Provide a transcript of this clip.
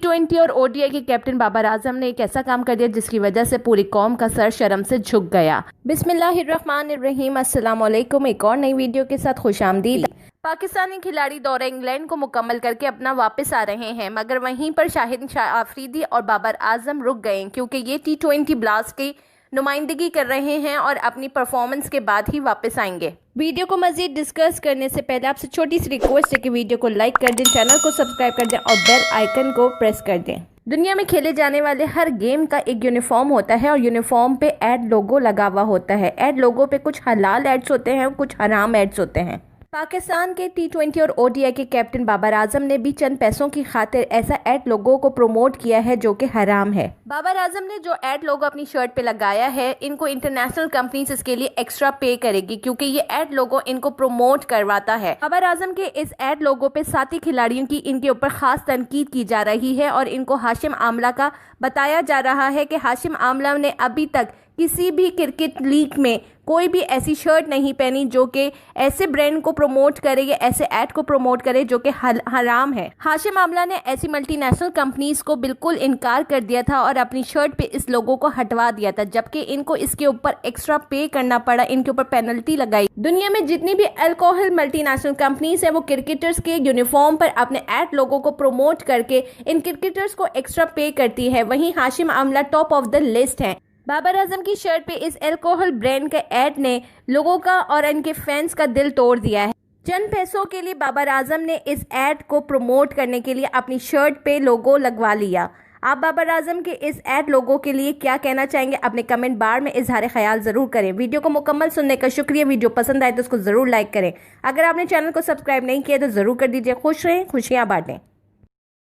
T20 और ODI के captain Babar Azam ने एक ऐसा काम कर दिया जिसकी वजह से पूरी कौम का सर शर्म से झुक गया। बिस्मिल्लाहिर्रहमानिर्रहीम, अस्सलाम वालेकुम। एक और नई वीडियो के साथ खुशामदीद। पाकिस्तानी खिलाड़ी दौरा इंग्लैंड को मुकम्मल करके अपना वापस आ रहे हैं, मगर वहीं पर शाहिद आफरीदी और बाबर आजम रुक गए क्योंकि ये T20 ब्लास्ट की नुमाइंदगी कर रहे हैं और अपनी परफॉर्मेंस के बाद ही वापस आएंगे। वीडियो को मजीद डिस्कस करने से पहले आपसे छोटी सी रिक्वेस्ट है कि वीडियो को लाइक कर दें, चैनल को सब्सक्राइब कर दें और बेल आइकन को प्रेस कर दें। दुनिया में खेले जाने वाले हर गेम का एक यूनिफॉर्म होता है और यूनिफॉर्म पे एड लोगो लगा हुआ होता है। एड लोगो पे कुछ हलाल एड्स होते हैं और कुछ हराम एड्स होते हैं। पाकिस्तान के T20 और ODI के कैप्टन बाबर आजम ने भी चंद पैसों की खातिर ऐसा एड लोगो को प्रमोट किया है जो कि हराम है। बाबर आजम ने जो एड लोगो अपनी शर्ट पे लगाया है, इनको इंटरनेशनल कंपनीज इसके लिए एक्स्ट्रा पे करेगी क्योंकि ये एड लोगो इनको प्रमोट करवाता है। बाबर आजम के इस एड लोगो पे साथी खिलाड़ियों की इनके ऊपर खास तनकीद की जा रही है और इनको हाशिम आमला का बताया जा रहा है कि हाशिम आमला ने अभी तक किसी भी क्रिकेट लीग में कोई भी ऐसी शर्ट नहीं पहनी जो कि ऐसे ब्रांड को प्रमोट करे या ऐसे एड को प्रमोट करे जो कि हराम है। हाशिम आमला ने ऐसी मल्टीनेशनल कंपनीज को बिल्कुल इनकार कर दिया था और अपनी शर्ट पे इस लोगों को हटवा दिया था, जबकि इनको इसके ऊपर एक्स्ट्रा पे करना पड़ा, इनके ऊपर पेनल्टी लगाई। दुनिया में जितनी भी अल्कोहल मल्टीनेशनल कंपनीज है वो क्रिकेटर्स के यूनिफॉर्म पर अपने एड लोगों को प्रमोट करके इन क्रिकेटर्स को एक्स्ट्रा पे करती है। वहीं Hashim Amla top of the list है। बाबर आजम की शर्ट पे इस अल्कोहल ब्रांड के ऐड ने लोगों का और इनके फैंस का दिल तोड़ दिया है। चंद पैसों के लिए बाबर आजम ने इस ऐड को प्रमोट करने के लिए अपनी शर्ट पे लोगो लगवा लिया। आप बाबर आजम के इस ऐड लोगो के लिए क्या कहना चाहेंगे? अपने कमेंट बार में इजहार ख्याल जरूर करें। वीडियो को मुकम्मल सुनने का शुक्रिया। वीडियो पसंद आए तो उसको जरूर लाइक करें। अगर आपने चैनल को सब्सक्राइब नहीं किया तो जरूर कर दीजिए। खुश रहें, खुशियां बांटें।